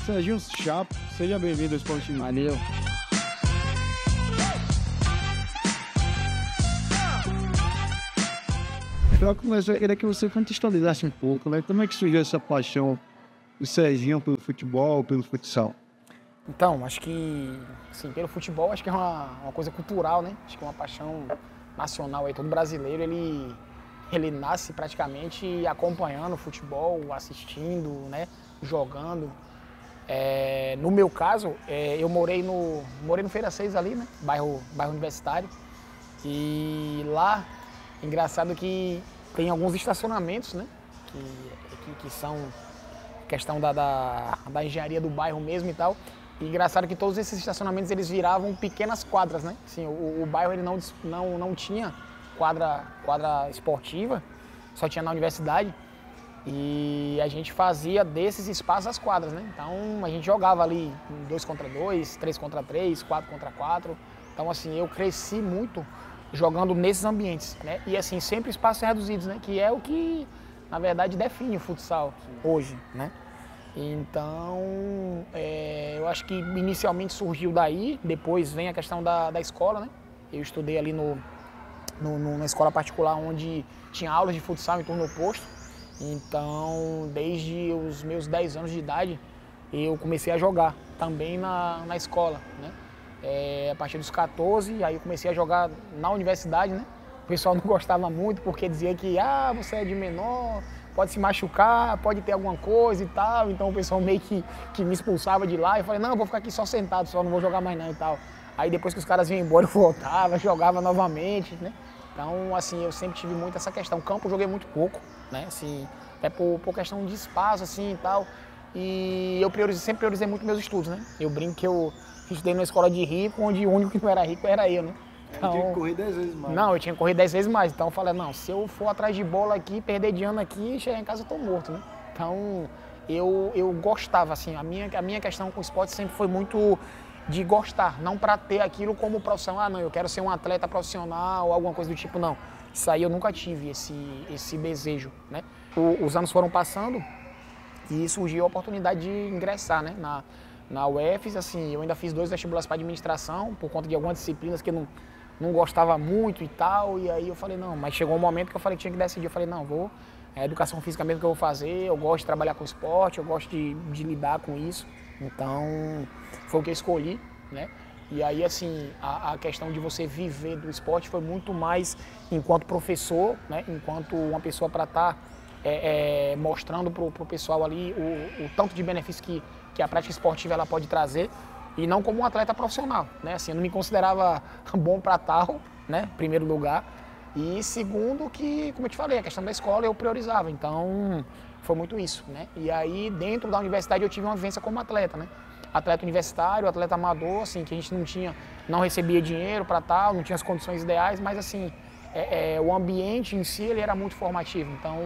Serginho Chapo, seja bem-vindo ao Esporte TV. Valeu. Para começar, eu queria que você contextualizasse um pouco, né? Como é que surgiu essa paixão do Serginho pelo futebol, pelo futsal? Então, acho que, assim, pelo futebol, acho que é uma coisa cultural, né? Acho que é uma paixão nacional aí. Todo brasileiro, ele nasce praticamente acompanhando o futebol, assistindo, né? Jogando. No meu caso, eu morei no Feira 6 ali, né? Bairro Universitário. E lá, engraçado que tem alguns estacionamentos, né? Que são questão da engenharia do bairro mesmo e tal. E engraçado que todos esses estacionamentos eles viravam pequenas quadras, né? Assim, o bairro ele não tinha quadra esportiva, só tinha na universidade. E a gente fazia desses espaços as quadras, né? Então a gente jogava ali 2 contra 2, 3 contra 3, 4 contra 4. Então assim, eu cresci muito jogando nesses ambientes, né? E assim, sempre espaços reduzidos, né? Que é o que, na verdade, define o futsal hoje, né? Então, eu acho que inicialmente surgiu daí, depois vem a questão da escola, né? Eu estudei ali numa escola particular onde tinha aulas de futsal em turno oposto. Então, desde os meus 10 anos de idade, eu comecei a jogar também na escola, né? A partir dos 14, aí eu comecei a jogar na universidade, né? O pessoal não gostava muito porque dizia que você é de menor, pode se machucar, pode ter alguma coisa e tal. Então o pessoal meio que me expulsava de lá. Eu falei, não, eu vou ficar aqui só sentado, só não vou jogar mais não e tal. Aí depois que os caras vinham embora, eu voltava, jogava novamente, né? Então, assim, eu sempre tive muito essa questão. Campo eu joguei muito pouco, né? Assim, até por questão de espaço, assim, e tal. E eu sempre priorizei muito meus estudos, né? Eu brinco que eu estudei numa escola de rico, onde o único que não era rico era eu, né? Então, eu tinha que correr 10 vezes mais. Não, eu tinha que correr 10 vezes mais. Então eu falei, não, se eu for atrás de bola aqui, perder de ano aqui, chegar em casa eu tô morto, né? Então eu gostava, assim, a minha questão com o esporte sempre foi muito de gostar, não para ter aquilo como profissão. Não, eu quero ser um atleta profissional ou alguma coisa do tipo, não. Isso aí eu nunca tive esse desejo, né? Os anos foram passando e surgiu a oportunidade de ingressar, né? Na UFES, assim, eu ainda fiz 2 vestibulares para administração, por conta de algumas disciplinas que eu não gostava muito e tal, e aí eu falei, não, mas chegou um momento que eu falei que tinha que decidir, eu falei, não, é educação física mesmo que eu vou fazer, eu gosto de trabalhar com esporte, eu gosto de lidar com isso, então foi o que eu escolhi, né? E aí, assim, a questão de você viver do esporte foi muito mais enquanto professor, né? Enquanto uma pessoa para estar mostrando pro pessoal ali o tanto de benefício que a prática esportiva ela pode trazer, e não como um atleta profissional, né? Assim, eu não me considerava bom para tal, né? Primeiro lugar. E segundo que, como eu te falei, a questão da escola eu priorizava. Então, foi muito isso, né? E aí, dentro da universidade, eu tive uma vivência como atleta, né? Atleta universitário, atleta amador, assim, que a gente não recebia dinheiro para tal, não tinha as condições ideais, mas assim, o ambiente em si, ele era muito formativo. Então,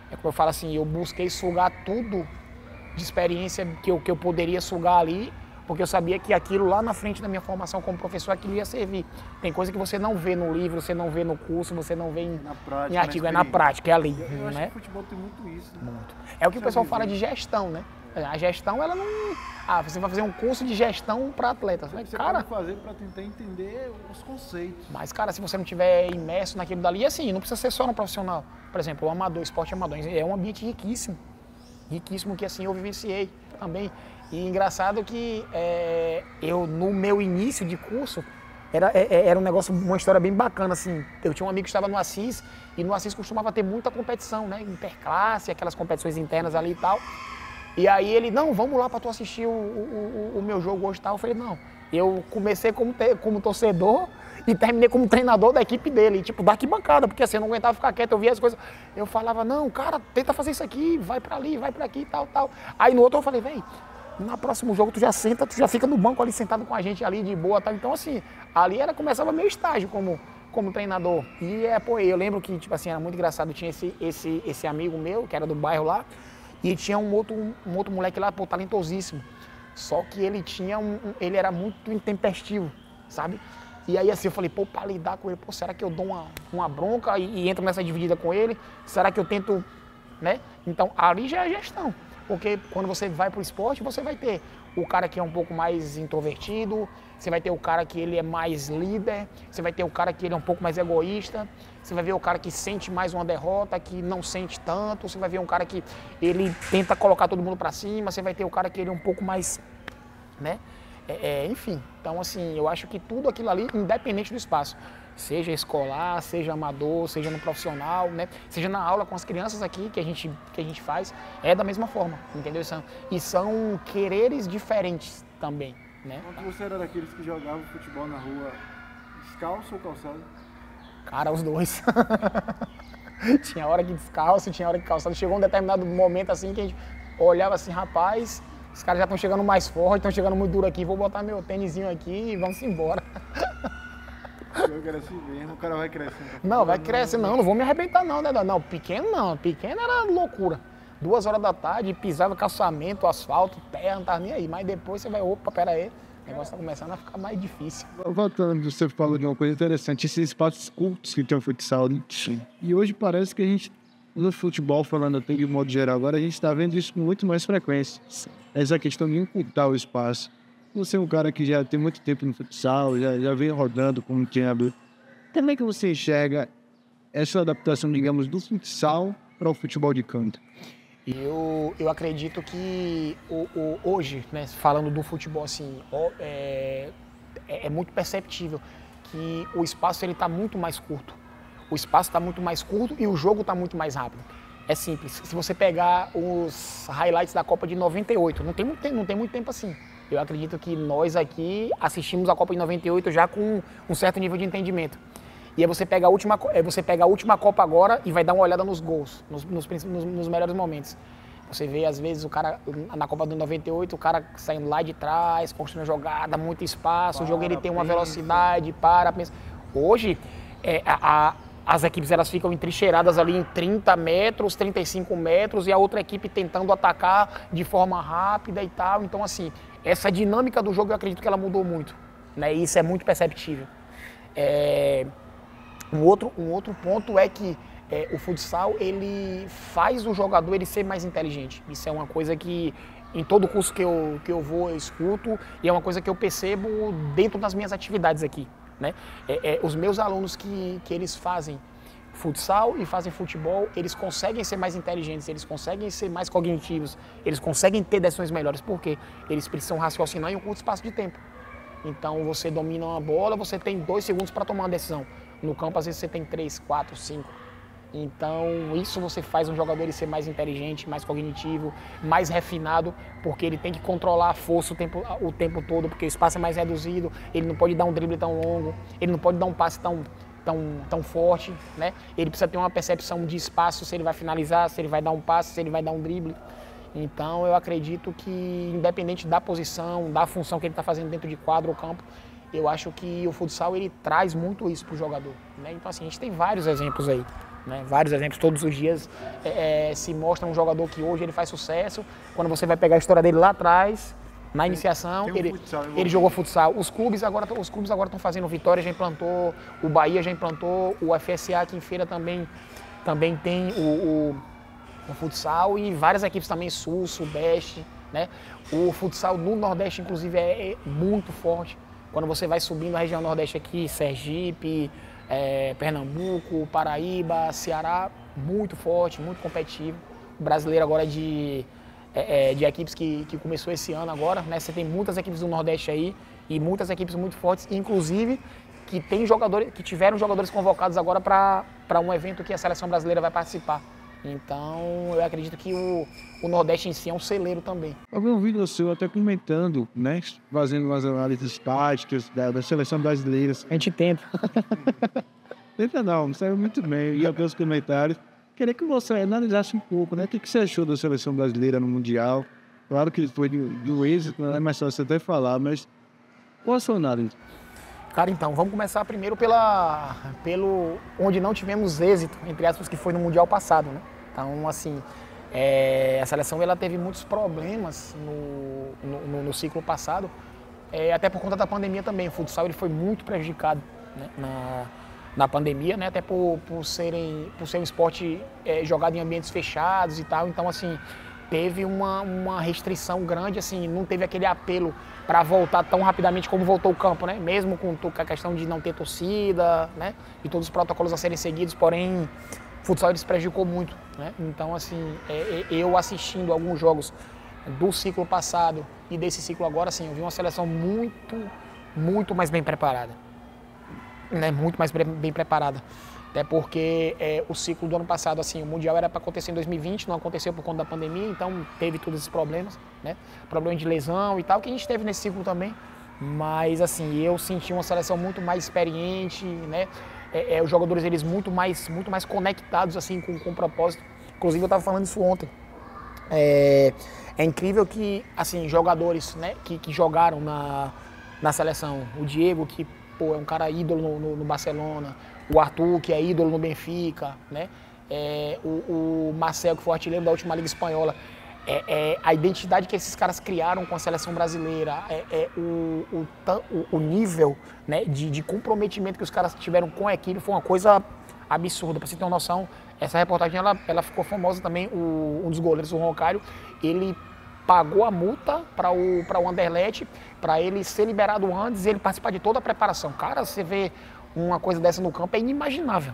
como eu falo assim, eu busquei sugar tudo de experiência que eu poderia sugar ali, porque eu sabia que aquilo lá na frente da minha formação como professor, aquilo ia servir. Tem coisa que você não vê no livro, você não vê no curso, você não vê em artigo, é na prática, é ali. Eu acho né? que o futebol tem muito isso. Né? Muito. É o que o pessoal fala de gestão, né? A gestão, ela não... você vai fazer um curso de gestão para atletas. Você cara, pode fazer para tentar entender os conceitos. Mas, cara, se você não tiver imerso naquilo dali, assim, não precisa ser só no profissional. Por exemplo, o amador, esporte amador, é um ambiente riquíssimo. Riquíssimo que, assim, eu vivenciei também. E engraçado que eu, no meu início de curso, era um negócio, uma história bem bacana, assim. Eu tinha um amigo que estava no Assis, e no Assis costumava ter muita competição, né? Interclasse, aquelas competições internas ali e tal. E aí ele, não, vamos lá para tu assistir o meu jogo hoje e tal. Eu falei, não. Eu comecei como torcedor e terminei como treinador da equipe dele, tipo, da arquibancada, porque assim, eu não aguentava ficar quieto, eu via as coisas. Eu falava, não, cara, tenta fazer isso aqui, vai para ali, vai para aqui, tal, tal. Aí no outro eu falei, vem, no próximo jogo tu já senta, tu já fica no banco ali sentado com a gente ali de boa, tal. Então assim, ali começava meu estágio como treinador. E eu lembro que, tipo assim, era muito engraçado, tinha esse amigo meu, que era do bairro lá, e tinha um outro moleque lá, pô, talentosíssimo. Só que ele ele era muito intempestivo, sabe? E aí assim, eu falei, pô, pra lidar com ele, pô, será que eu dou uma bronca e entro nessa dividida com ele? Será que eu tento, né? Então, ali já é gestão. Porque quando você vai para o esporte, você vai ter o cara que é um pouco mais introvertido, você vai ter o cara que ele é mais líder, você vai ter o cara que ele é um pouco mais egoísta, você vai ver o cara que sente mais uma derrota, que não sente tanto, você vai ver um cara que ele tenta colocar todo mundo para cima, você vai ter o cara que ele é um pouco mais, né? Enfim, então assim, eu acho que tudo aquilo ali, independente do espaço, seja escolar, seja amador, seja no profissional, né? Seja na aula com as crianças aqui que a gente faz, é da mesma forma, entendeu? E são quereres diferentes também, né? Quando você era daqueles que jogavam futebol na rua, descalço ou calçado? Cara, os dois. Tinha hora que descalço, tinha hora que calçado. Chegou um determinado momento assim que a gente olhava assim, rapaz, os caras já estão chegando mais forte, estão chegando muito duro aqui, vou botar meu tênisinho aqui e vamos embora. Eu quero assim mesmo, o cara vai crescendo. Não, vai crescer, não vou me arrebentar não, né? Não, pequeno não, pequeno era loucura. 2 horas da tarde, pisava calçamento, asfalto, terra, não tava nem aí. Mas depois você vai, opa, pera aí, o negócio tá começando a ficar mais difícil. Voltando, você falou de uma coisa interessante, esses espaços cultos que tem o futsal, né? E hoje parece que a gente, no futebol, falando até de modo geral, agora a gente está vendo isso com muito mais frequência. Essa questão de encurtar o espaço. Você é um cara que já tem muito tempo no futsal, já vem rodando como treinador. Como é que você enxerga essa adaptação, digamos, do futsal para o futebol de campo? Eu acredito que hoje, né, falando do futebol assim, é muito perceptível que o espaço ele está muito mais curto. O espaço está muito mais curto e o jogo está muito mais rápido. É simples. Se você pegar os highlights da Copa de 98, não tem muito tempo assim. Eu acredito que nós aqui assistimos a Copa de 98 já com um certo nível de entendimento. E aí você pega a última Copa agora e vai dar uma olhada nos gols, nos melhores momentos. Você vê, às vezes, o cara, na Copa de 98, o cara saindo lá de trás, construindo jogada, muito espaço, o jogo ele tem uma velocidade, pensa. Hoje, as equipes elas ficam entrincheiradas ali em 30 metros, 35 metros, e a outra equipe tentando atacar de forma rápida e tal. Então, assim, essa dinâmica do jogo eu acredito que ela mudou muito, né? E isso é muito perceptível. Um outro ponto é que o futsal ele faz o jogador ele ser mais inteligente. Isso é uma coisa que em todo curso que eu vou eu escuto e é uma coisa que eu percebo dentro das minhas atividades aqui, né? Os meus alunos que eles fazem futsal e fazem futebol, eles conseguem ser mais inteligentes, eles conseguem ser mais cognitivos, eles conseguem ter decisões melhores, porque eles precisam raciocinar em um curto espaço de tempo. Então você domina uma bola, você tem 2 segundos para tomar uma decisão. No campo, às vezes, você tem 3, 4, 5. Então, isso você faz um jogador ele ser mais inteligente, mais cognitivo, mais refinado, porque ele tem que controlar a força o tempo todo, porque o espaço é mais reduzido, ele não pode dar um drible tão longo, ele não pode dar um passe tão forte, né? Ele precisa ter uma percepção de espaço, se ele vai finalizar, se ele vai dar um passe, se ele vai dar um drible. Então, eu acredito que, independente da posição, da função que ele está fazendo dentro de quadro ou campo, eu acho que o futsal ele traz muito isso para o jogador, né? Então assim, a gente tem vários exemplos aí, né? Vários exemplos, todos os dias se mostra um jogador que hoje ele faz sucesso, quando você vai pegar a história dele lá atrás, na iniciação, ele jogou futsal. Os clubes agora estão fazendo, Vitória já implantou, o Bahia já implantou, o FSA aqui em Feira também tem o futsal e várias equipes também, Sul, Sudeste, né? O futsal no Nordeste, inclusive, é muito forte. Quando você vai subindo a região Nordeste aqui, Sergipe, Pernambuco, Paraíba, Ceará, muito forte, muito competitivo. O brasileiro agora de equipes que começou esse ano agora, né? Você tem muitas equipes do Nordeste aí e muitas equipes muito fortes, inclusive que tiveram jogadores convocados agora para um evento que a seleção brasileira vai participar. Então, eu acredito que o Nordeste em si é um celeiro também. Eu vi um vídeo seu até comentando, né? Fazendo umas análises táticas da seleção brasileira. A gente tenta. Tenta não, saiu muito bem. Ia ver os comentários. Queria que você analisasse um pouco, né? O que você achou da seleção brasileira no Mundial? Claro que foi do êxito, não é mais fácil até falar, mas qual a sua análise? Cara, então, vamos começar primeiro pelo onde não tivemos êxito, entre aspas, que foi no Mundial passado, né? Então, assim, a seleção ela teve muitos problemas no ciclo passado, até por conta da pandemia também. O futsal ele foi muito prejudicado, né? Na pandemia, né? Até por ser um esporte jogado em ambientes fechados e tal. Então, assim, teve uma restrição grande, assim, não teve aquele apelo para voltar tão rapidamente como voltou o campo, né? Mesmo com a questão de não ter torcida, né? E todos os protocolos a serem seguidos, porém, o futsal ele se prejudicou muito, né? Então, assim, eu assistindo alguns jogos do ciclo passado e desse ciclo agora, assim, eu vi uma seleção muito mais bem preparada, né? Muito mais bem preparada. Até porque o ciclo do ano passado, assim, o Mundial era para acontecer em 2020, não aconteceu por conta da pandemia, então teve todos esses problemas, né? Problema de lesão e tal, que a gente teve nesse ciclo também. Mas, assim, eu senti uma seleção muito mais experiente, né? Os jogadores, eles muito mais conectados, assim, com o propósito. Inclusive, eu estava falando isso ontem. É incrível que, assim, jogadores, né, que jogaram na seleção. O Diego, que, pô, é um cara ídolo no Barcelona. O Arthur, que é ídolo no Benfica, né? O Marcel, que foi artilheiro da última Liga Espanhola. A identidade que esses caras criaram com a seleção brasileira, o nível, né, de comprometimento que os caras tiveram com a equipe foi uma coisa absurda. Para você ter uma noção, essa reportagem ela ficou famosa também. Um dos goleiros, o Roncário, ele pagou a multa para o Anderlecht, para ele ser liberado antes e ele participar de toda a preparação. Cara, você vê uma coisa dessa no campo, é inimaginável.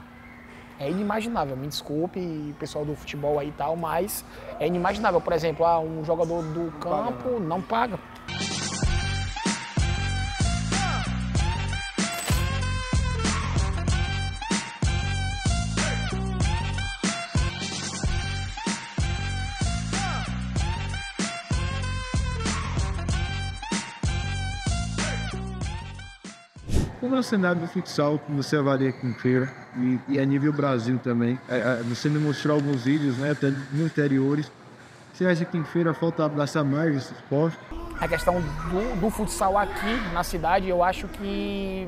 É inimaginável, me desculpe, pessoal do futebol aí e tal, mas é inimaginável. Por exemplo, um jogador do campo não paga. Como é o cenário do futsal que você avalia aqui em Feira e a nível Brasil também? Você me mostrou alguns vídeos, né, até no interiores. Você acha que em Feira falta abraçar mais esse esporte? A questão do futsal aqui na cidade, eu acho que,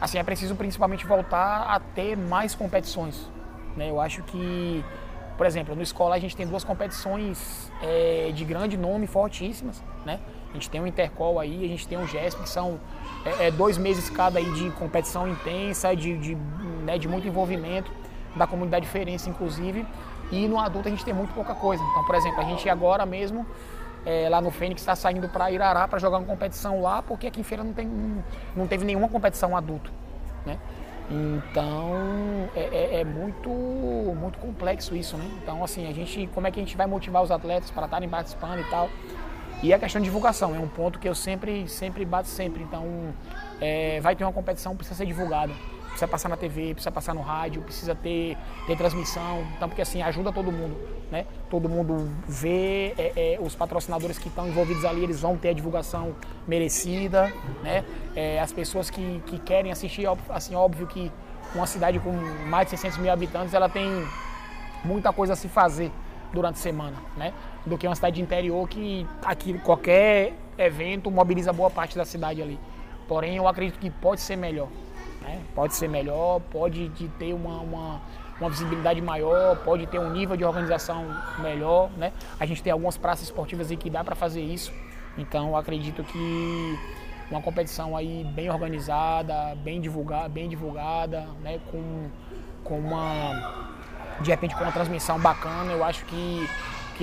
assim, é preciso principalmente voltar a ter mais competições, né? Eu acho que, por exemplo, no escola a gente tem 2 competições de grande nome, fortíssimas, né? A gente tem o Intercol aí, a gente tem o GESP, que são 2 meses cada aí de competição intensa, de muito envolvimento da comunidade feirense, inclusive. E no adulto a gente tem muito pouca coisa. Então, por exemplo, a gente agora mesmo, lá no Fênix, está saindo para Irará para jogar uma competição lá, porque aqui em Feira não teve nenhuma competição adulto, né? Então, é muito complexo isso, né? Então, assim, como é que a gente vai motivar os atletas para estarem participando e tal? E a questão de divulgação é um ponto que eu sempre bato sempre. Então, vai ter uma competição, precisa ser divulgada. Precisa passar na TV, precisa passar no rádio, precisa ter transmissão. Então, porque assim, ajuda todo mundo, né? Todo mundo vê, os patrocinadores que estão envolvidos ali, eles vão ter a divulgação merecida, né? As pessoas que querem assistir, assim, óbvio que uma cidade com mais de 600 mil habitantes, ela tem muita coisa a se fazer durante a semana, né? Do que uma cidade de interior que aqui qualquer evento mobiliza boa parte da cidade ali. Porém, eu acredito que pode ser melhor, né? Pode ser melhor, pode ter uma visibilidade maior, pode ter um nível de organização melhor, né? A gente tem algumas praças esportivas aí que dá para fazer isso. Então, eu acredito que uma competição aí bem organizada, bem divulgada, né? Com uma, de repente, com uma transmissão bacana, eu acho que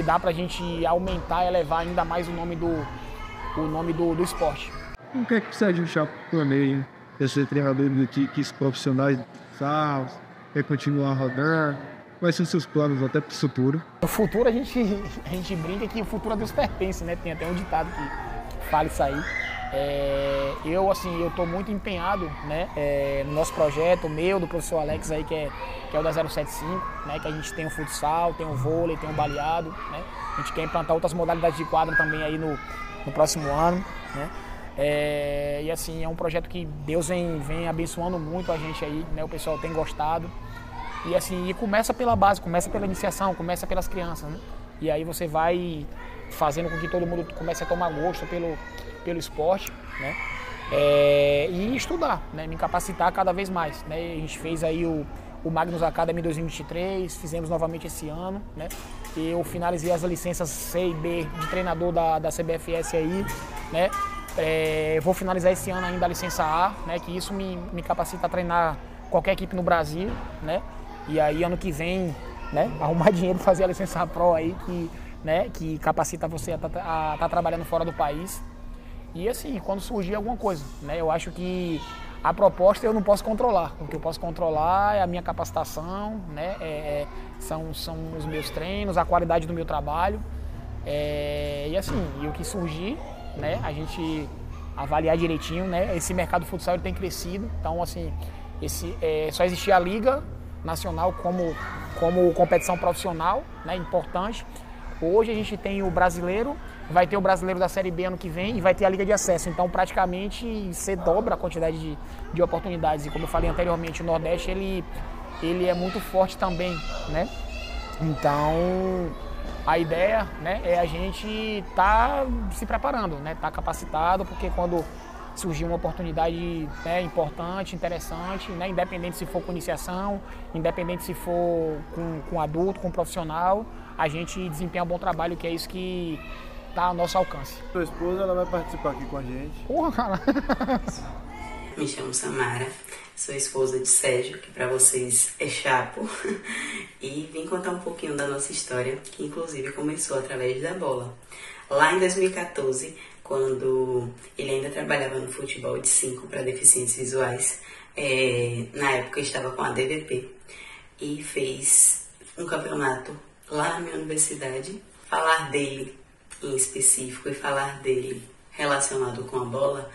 dá pra gente aumentar e elevar ainda mais o nome do esporte. O que é que precisa ajustar para o torneio? Ser treinador de equipes profissionais de futsal, quer continuar rodando? Quais são os seus planos até para o futuro? No futuro a gente brinca que o futuro a Deus pertence, né? Tem até um ditado que fala isso aí. Eu estou muito empenhado, né, no nosso projeto, do professor Alex aí, que é o da 075, né, que a gente tem o futsal, tem o vôlei, tem o baleado, né? A gente quer implantar outras modalidades de quadra também aí no próximo ano, né? E assim, é um projeto que Deus vem abençoando muito a gente aí, né? O pessoal tem gostado. E assim, começa pela base, começa pela iniciação, começa pelas crianças, né? E aí você vai fazendo com que todo mundo comece a tomar gosto pelo esporte, né? E estudar, né? Me capacitar cada vez mais, né? A gente fez aí o Magnus Academy 2023, fizemos novamente esse ano, né? Eu finalizei as licenças C e B de treinador da CBFS aí, né? Vou finalizar esse ano ainda a licença A, né? Que isso me capacita a treinar qualquer equipe no Brasil, né? E aí ano que vem, né? Arrumar dinheiro para fazer a licença Pro aí, que né, que capacita você a estar trabalhando fora do país. E assim, quando surgir alguma coisa, né, eu acho que a proposta eu não posso controlar. O que eu posso controlar é a minha capacitação, né, são os meus treinos, a qualidade do meu trabalho. E assim, e o que surgir, né, a gente avaliar direitinho, né, esse mercado futsal ele tem crescido, então assim, só existia a Liga Nacional como competição profissional, né, importante. Hoje a gente tem o brasileiro, vai ter o brasileiro da Série B ano que vem e vai ter a Liga de Acesso. Então, praticamente, você dobra a quantidade de oportunidades. E como eu falei anteriormente, o Nordeste, ele é muito forte também, né? Então, a ideia, né, é a gente estar se preparando, né? Estar capacitado, porque quando surgir uma oportunidade, né, importante, interessante, né, independente se for com iniciação, independente se for com adulto, com profissional, a gente desempenha um bom trabalho, que é isso que está ao nosso alcance. Sua esposa, ela vai participar aqui com a gente. Porra, cara! Me chamo Samara, sou esposa de Sérgio, que para vocês é Chapo, e vim contar um pouquinho da nossa história, que inclusive começou através da bola. Lá em 2014, quando ele ainda trabalhava no futebol de 5 para deficientes visuais, na época estava com a DVP, e fez um campeonato lá na minha universidade. Falar dele em específico e falar dele relacionado com a bola,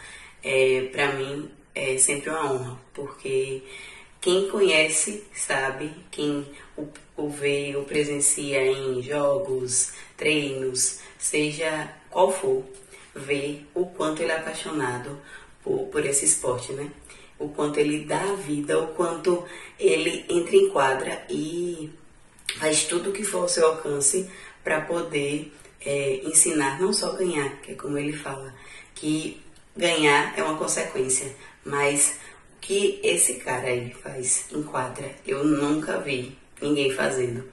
para mim é sempre uma honra, porque quem conhece sabe, quem o vê, o presencia em jogos, treinos, seja qual for, vê o quanto ele é apaixonado por esse esporte, né? O quanto ele dá a vida, o quanto ele entra em quadra e faz tudo o que for ao seu alcance para poder ensinar, não só ganhar, que é como ele fala, que ganhar é uma consequência, mas o que esse cara aí faz em quadra, eu nunca vi ninguém fazendo.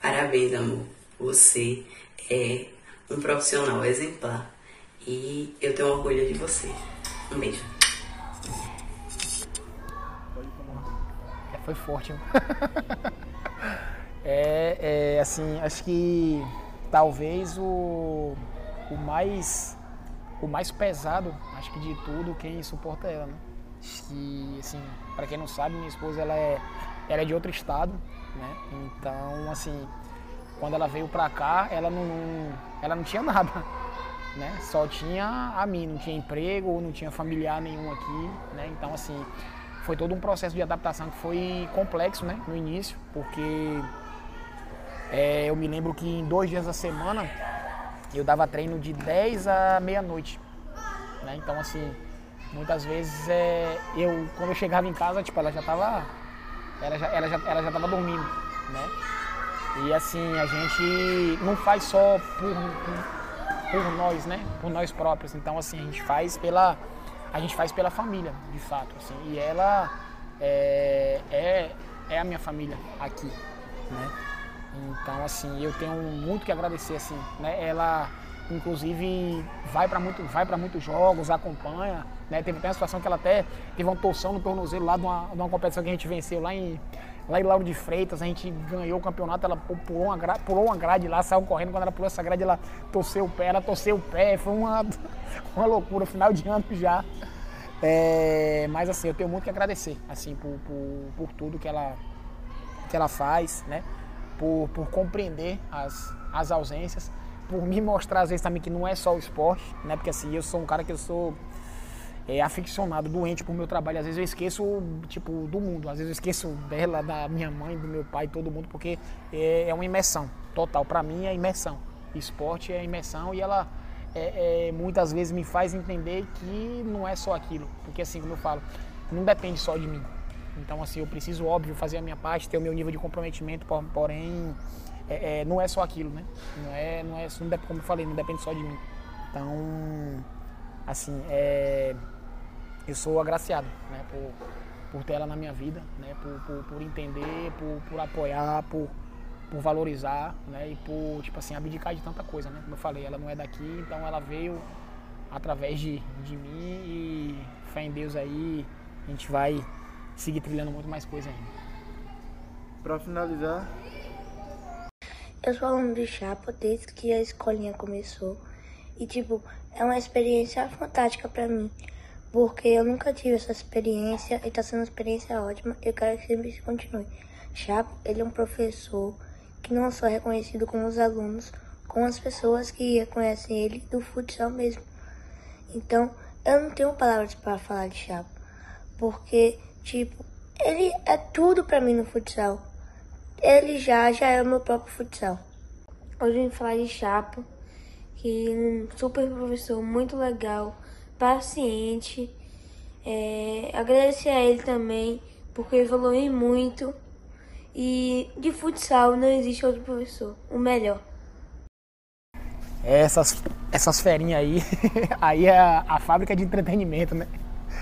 Parabéns, amor, você é um profissional exemplar e eu tenho orgulho de você. Um beijo. Foi forte, hein? Assim, acho que talvez o mais pesado, acho que de tudo, quem suporta ela, né? E, assim, para quem não sabe, minha esposa, ela é de outro estado, né? Então, assim, quando ela veio pra cá, ela não tinha nada, né? Só tinha a mim, não tinha emprego, não tinha familiar nenhum aqui, né? Então, assim, foi todo um processo de adaptação que foi complexo, né? No início, porque eu me lembro que em 2 dias da semana eu dava treino de 10 à meia-noite, né? Então, assim, muitas vezes quando eu chegava em casa, tipo, ela já tava dormindo, né? E assim, a gente não faz só por nós, né? Por nós próprios. Então, assim, a gente faz pela família, de fato, assim. E ela é a minha família aqui, né? Então, assim, eu tenho muito que agradecer, assim, né? Ela, inclusive, vai para muitos jogos, acompanha, né? Teve até uma situação que ela até teve uma torção no tornozelo lá de uma competição que a gente venceu lá em Lauro de Freitas. A gente ganhou o campeonato, ela pulou uma grade lá, saiu correndo. Quando ela pulou essa grade, ela torceu o pé, foi uma loucura, final de ano já. Mas, assim, eu tenho muito que agradecer, assim, por tudo que ela faz, né? Por compreender as ausências, por me mostrar às vezes também que não é só o esporte, né? Porque assim, eu sou um cara que eu sou aficionado, doente por meu trabalho. Às vezes eu esqueço, tipo, do mundo. Às vezes eu esqueço dela, da minha mãe, do meu pai, todo mundo, porque é uma imersão total. Para mim é imersão. Esporte é imersão e ela muitas vezes me faz entender que não é só aquilo. Porque assim, como eu falo, não depende só de mim. Então, assim, eu preciso, óbvio, fazer a minha parte, ter o meu nível de comprometimento, porém, não é só aquilo, né? Como eu falei, não depende só de mim. Então, assim, eu sou agraciado, né? Por ter ela na minha vida, né? Por entender, por apoiar, por valorizar, né? E por, tipo assim, abdicar de tanta coisa, né? Como eu falei, ela não é daqui, então ela veio através de mim e fé em Deus aí, a gente vai seguir trilhando muito mais coisa ainda. Para finalizar, Eu sou aluno do Chapa desde que a escolinha começou. E, é uma experiência fantástica pra mim. Porque eu nunca tive essa experiência e tá sendo uma experiência ótima. Eu quero que sempre isso continue. Chapa, ele é um professor que não só é reconhecido com os alunos, com as pessoas que reconhecem ele do futsal mesmo. Então, eu não tenho palavras para falar de Chapa. Porque, ele é tudo pra mim no futsal. Ele já é o meu próprio futsal. Hoje eu vim falar de Chapa, que é um super professor, muito legal, paciente. Agradecer a ele também, porque evoluiu muito. E de futsal não existe outro professor, o melhor. Essas ferinhas aí, aí é a fábrica de entretenimento, né?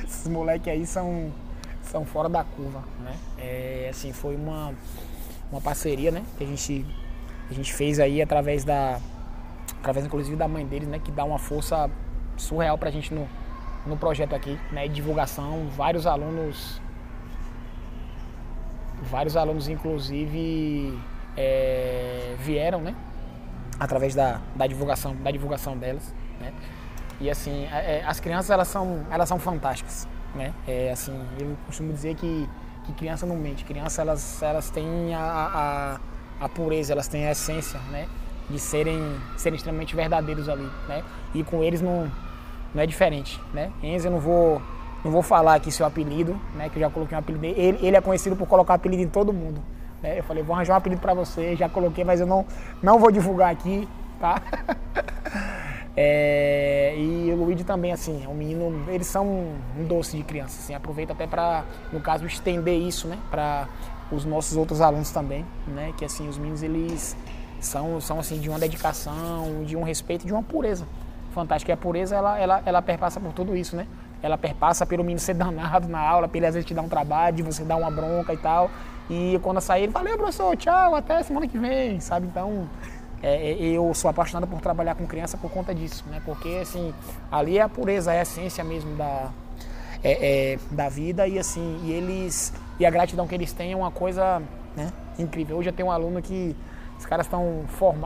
Esses moleques aí são fora da curva, né? Foi uma parceria, né? Que a gente fez aí através inclusive da mãe deles, né? Que dá uma força surreal pra gente no projeto aqui, né? Divulgação, vários alunos inclusive vieram, né? Através da divulgação delas, né? E assim, as crianças elas são fantásticas, né? Eu costumo dizer que criança não mente, crianças elas têm a pureza, elas têm a essência, né? De serem extremamente verdadeiros ali, né? E com eles não é diferente, né? Enzo, eu não vou falar aqui seu apelido, né? Que eu já coloquei um apelido dele. Ele é conhecido por colocar apelido em todo mundo, né? Eu falei, vou arranjar um apelido pra você, já coloquei, mas eu não vou divulgar aqui, tá? E o Luigi também, assim, é um menino, eles são um doce de criança, assim, aproveita até para, no caso, estender isso, né, para os nossos outros alunos também, né, que assim, os meninos, eles são assim, de uma dedicação, de um respeito, de uma pureza fantástica. E a pureza, ela perpassa por tudo isso, né, ela perpassa pelo menino ser danado na aula, pra ele às vezes te dar um trabalho, de você dar uma bronca e tal, e quando eu sair, ele fala, professor, tchau, até semana que vem, sabe, então... eu sou apaixonado por trabalhar com criança por conta disso, né? Porque assim, ali é a pureza, é a essência mesmo da vida e assim, e a gratidão que eles têm é uma coisa, né, incrível. Hoje eu tenho um aluno que os caras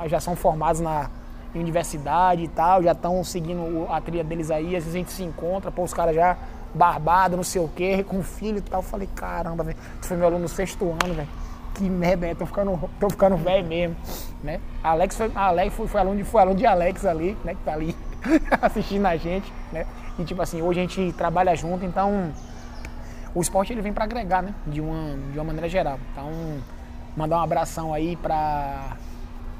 já são formados em universidade e tal, já estão seguindo a trilha deles aí, às vezes a gente se encontra, os caras já barbado, não sei o quê, com filho e tal. Eu falei, caramba, velho, tu foi meu aluno no 6º ano, velho. Que merda, tô ficando velho mesmo, né? Alex foi aluno de Alex ali, né? Que tá ali assistindo a gente, né? E tipo assim, hoje a gente trabalha junto, então o esporte ele vem para agregar, né? De uma maneira geral. Então, mandar um abração aí para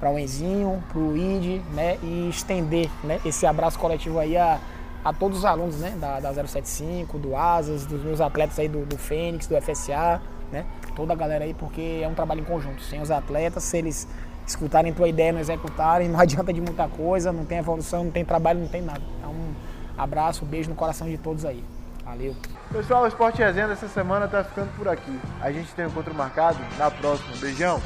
o Enzinho, pro Luigi, né? E estender, né, esse abraço coletivo aí a todos os alunos, né? Da 075, do Asas, dos meus atletas aí do Fênix, do FSA, né? Toda a galera aí, porque é um trabalho em conjunto. Sem os atletas, se eles escutarem tua ideia e não executarem, não adianta de muita coisa, não tem evolução, não tem trabalho, não tem nada. Então, abraço, beijo no coração de todos aí. Valeu. Pessoal, o Esporte Resenha dessa semana tá ficando por aqui. A gente tem um encontro marcado na próxima. Beijão!